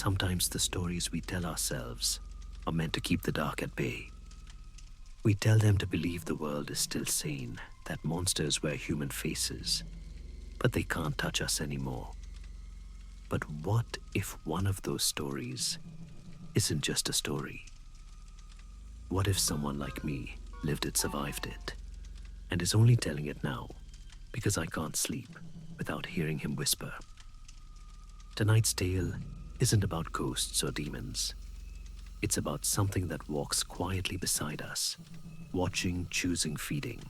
sometimes the stories we tell ourselves are meant to keep the dark at bay. We tell them to believe the world is still sane, that monsters wear human faces, but they can't touch us anymore. But what if one of those stories isn't just a story? What if someone like me lived it, survived it, and is only telling it now because I can't sleep without hearing him whisper? Tonight's tale isn't about ghosts or demons. It's about something that walks quietly beside us, watching, choosing, feeding.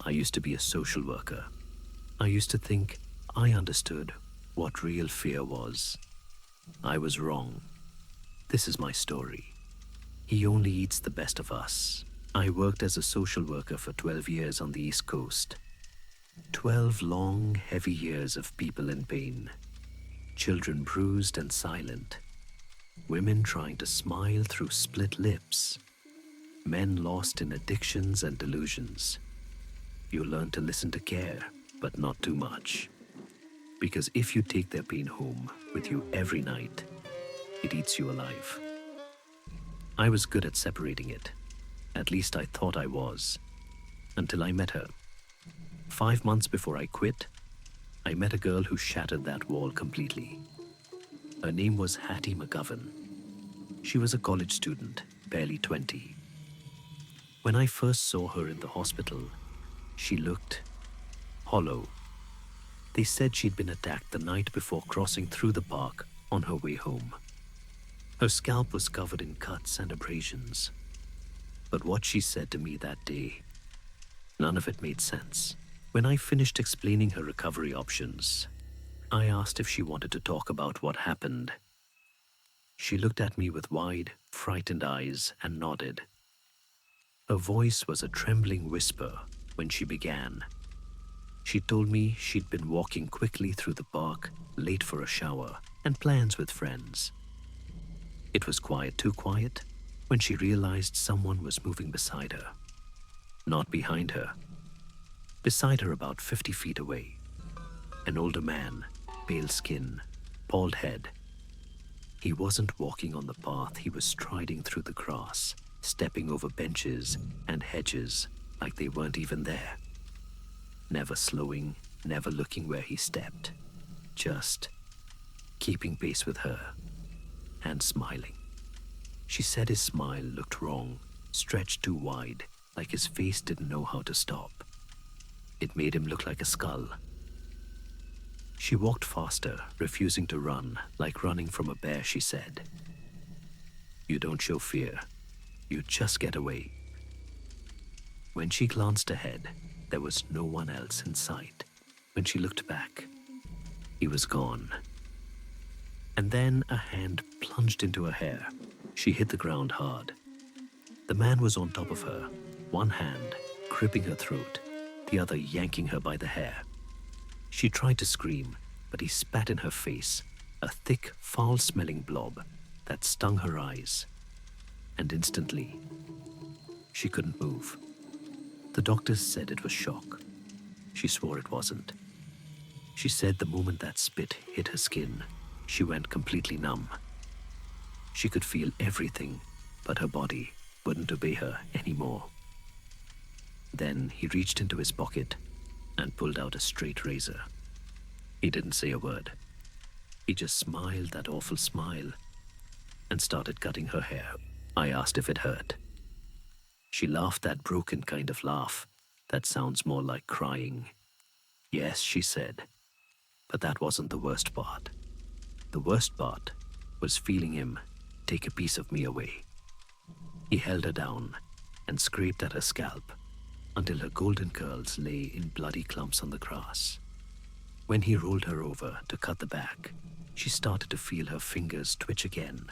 I used to be a social worker. I used to think I understood what real fear was. I was wrong. This is my story. He only eats the best of us. I worked as a social worker for 12 years on the East Coast. 12 long, heavy years of people in pain. Children bruised and silent. Women trying to smile through split lips. Men lost in addictions and delusions. You learn to listen to care, but not too much. Because if you take their pain home with you every night, it eats you alive. I was good at separating it. At least I thought I was. Until I met her. 5 months before I quit, I met a girl who shattered that wall completely. Her name was Hattie McGovern. She was a college student, barely 20. When I first saw her in the hospital, she looked hollow. They said she'd been attacked the night before crossing through the park on her way home. Her scalp was covered in cuts and abrasions. But what she said to me that day, none of it made sense. When I finished explaining her recovery options, I asked if she wanted to talk about what happened. She looked at me with wide, frightened eyes and nodded. Her voice was a trembling whisper when she began. She told me she'd been walking quickly through the park, late for a shower, and plans with friends. It was quiet, too quiet, when she realized someone was moving beside her. Not behind her. Beside her, about 50 feet away. An older man, pale skin, bald head. He wasn't walking on the path, he was striding through the grass, stepping over benches and hedges like they weren't even there. Never slowing, never looking where he stepped. Just keeping pace with her and smiling. She said his smile looked wrong, stretched too wide, like his face didn't know how to stop. It made him look like a skull. She walked faster, refusing to run, like running from a bear, she said. You don't show fear. You just get away. When she glanced ahead, there was no one else in sight. When she looked back, he was gone. And then a hand plunged into her hair. She hit the ground hard. The man was on top of her, one hand gripping her throat, the other yanking her by the hair. She tried to scream, but he spat in her face, a thick, foul-smelling blob that stung her eyes. And instantly, she couldn't move. The doctors said it was shock. She swore it wasn't. She said the moment that spit hit her skin, she went completely numb. She could feel everything, but her body wouldn't obey her anymore. Then he reached into his pocket and pulled out a straight razor. He didn't say a word. He just smiled that awful smile and started cutting her hair. I asked if it hurt. She laughed that broken kind of laugh that sounds more like crying. Yes, she said, but that wasn't the worst part. The worst part was feeling him take a piece of me away. He held her down and scraped at her scalp until her golden curls lay in bloody clumps on the grass. When he rolled her over to cut the back, she started to feel her fingers twitch again,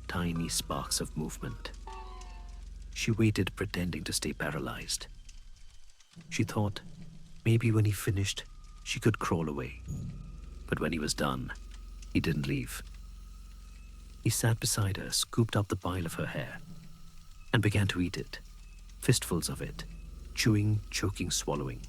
tiny sparks of movement. She waited, pretending to stay paralyzed. She thought maybe when he finished, she could crawl away. But when he was done, he didn't leave. He sat beside her, scooped up the pile of her hair, and began to eat it, fistfuls of it, chewing, choking, swallowing.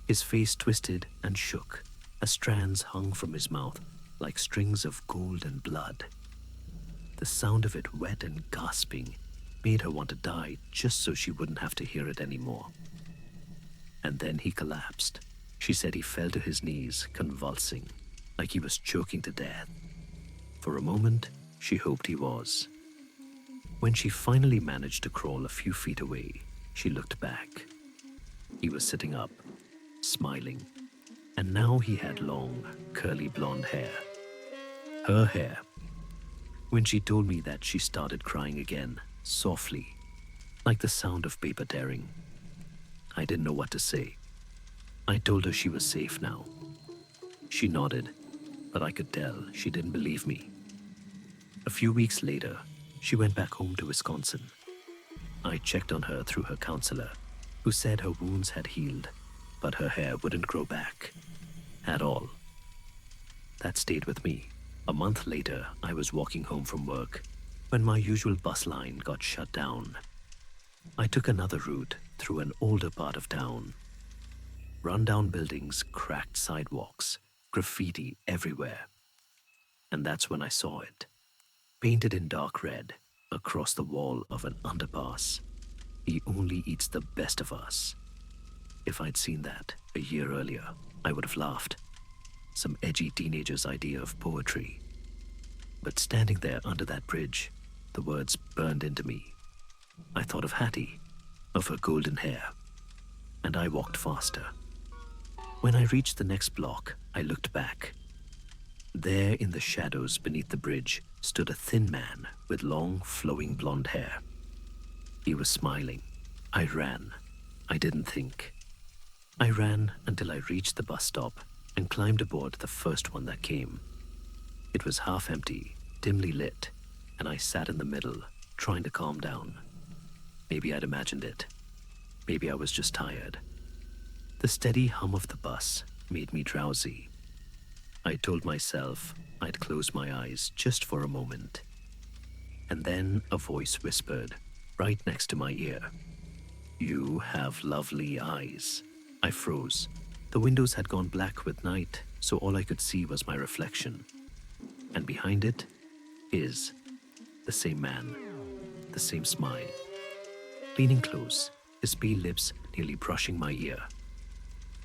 His face twisted and shook as strands hung from his mouth, like strings of gold and blood. The sound of it, wet and gasping, made her want to die just so she wouldn't have to hear it anymore. And then he collapsed. She said he fell to his knees, convulsing, like he was choking to death. For a moment, she hoped he was. When she finally managed to crawl a few feet away, she looked back. He was sitting up, smiling, and now he had long, curly blonde hair. Her hair. When she told me that, she started crying again, softly, like the sound of paper tearing. I didn't know what to say. I told her she was safe now. She nodded, but I could tell she didn't believe me. A few weeks later, she went back home to Wisconsin. I checked on her through her counselor, who said her wounds had healed, but her hair wouldn't grow back. At all. That stayed with me. A month later, I was walking home from work when my usual bus line got shut down. I took another route through an older part of town. Run-down buildings, cracked sidewalks, graffiti everywhere. And that's when I saw it. Painted in dark red across the wall of an underpass. He only eats the best of us. If I'd seen that a year earlier, I would have laughed. Some edgy teenager's idea of poetry. But standing there under that bridge, the words burned into me. I thought of Hattie, of her golden hair, and I walked faster. When I reached the next block, I looked back. There in the shadows beneath the bridge stood a thin man with long, flowing blonde hair. He was smiling. I ran. I didn't think. I ran until I reached the bus stop and climbed aboard the first one that came. It was half empty, dimly lit, and I sat in the middle, trying to calm down. Maybe I'd imagined it. Maybe I was just tired. The steady hum of the bus made me drowsy. I told myself I'd close my eyes just for a moment. And then a voice whispered, right next to my ear, "You have lovely eyes." I froze. The windows had gone black with night, so all I could see was my reflection. And behind it, his. The same man, the same smile. Leaning close, his pale lips nearly brushing my ear.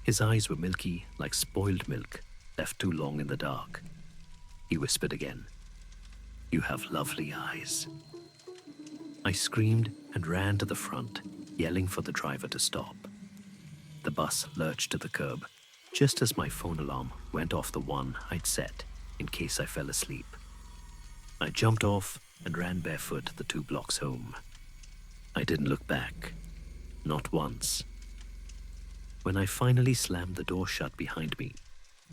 His eyes were milky, like spoiled milk, left too long in the dark. He whispered again, "You have lovely eyes." I screamed and ran to the front, yelling for the driver to stop. The bus lurched to the curb, just as my phone alarm went off, the one I'd set in case I fell asleep. I jumped off and ran barefoot the 2 blocks home. I didn't look back, not once. When I finally slammed the door shut behind me,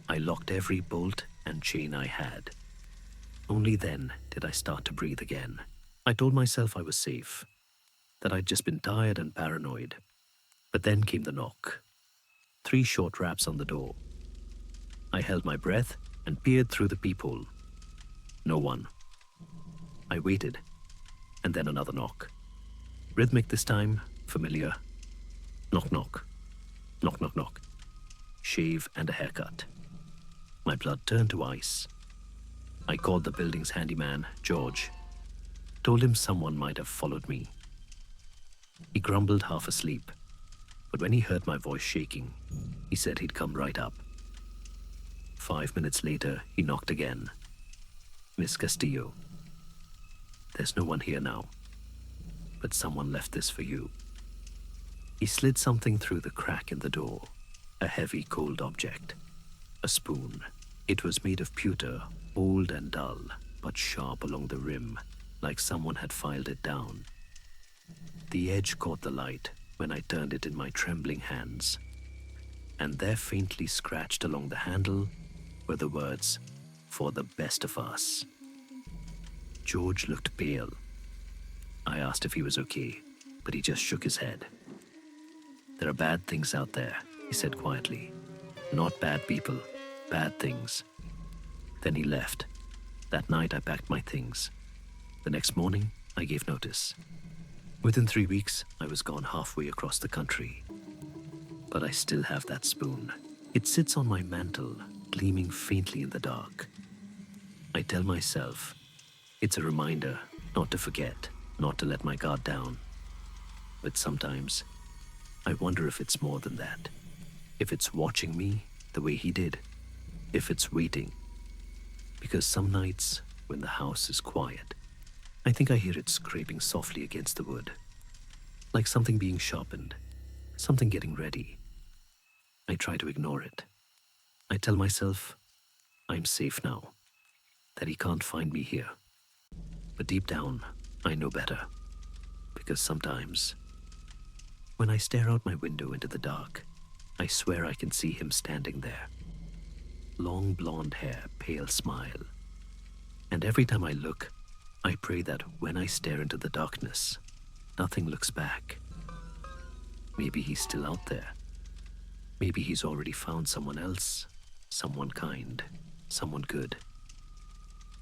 I locked every bolt and chain I had. Only then did I start to breathe again. I told myself I was safe, that I'd just been tired and paranoid. But then came the knock. 3 short raps on the door. I held my breath and peered through the peephole. No one. I waited, and then another knock. Rhythmic this time, familiar. Knock, knock. Knock, knock, knock. Shave and a haircut. My blood turned to ice. I called the building's handyman, George. Told him someone might have followed me. He grumbled, half asleep, but when he heard my voice shaking, he said he'd come right up. 5 minutes later, he knocked again. "Miss Castillo, there's no one here now, but someone left this for you." He slid something through the crack in the door, a heavy, cold object, a spoon. It was made of pewter, old and dull, but sharp along the rim, like someone had filed it down. The edge caught the light when I turned it in my trembling hands, and there, faintly scratched along the handle, were the words, "For the best of us." George looked pale. I asked if he was okay, but he just shook his head. "There are bad things out there," he said quietly. "Not bad people, bad things." Then he left. That night I packed my things. The next morning, I gave notice. Within 3 weeks, I was gone halfway across the country. But I still have that spoon. It sits on my mantle, gleaming faintly in the dark. I tell myself it's a reminder not to forget, not to let my guard down. But sometimes I wonder if it's more than that. If it's watching me the way he did. If it's waiting. Because some nights, when the house is quiet, I think I hear it scraping softly against the wood. Like something being sharpened, something getting ready. I try to ignore it. I tell myself I'm safe now, that he can't find me here. But deep down, I know better. Because sometimes, when I stare out my window into the dark, I swear I can see him standing there. Long blonde hair, pale smile. And every time I look, I pray that when I stare into the darkness, nothing looks back. Maybe he's still out there. Maybe he's already found someone else, someone kind, someone good.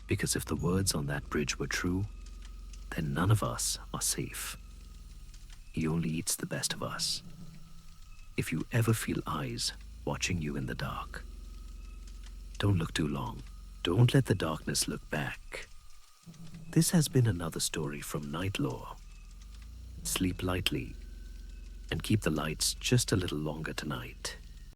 Because if the words on that bridge were true, then none of us are safe. He only eats the best of us. If you ever feel eyes watching you in the dark, don't look too long. Don't let the darkness look back. This has been another story from NightLore. Sleep lightly and keep the lights just a little longer tonight.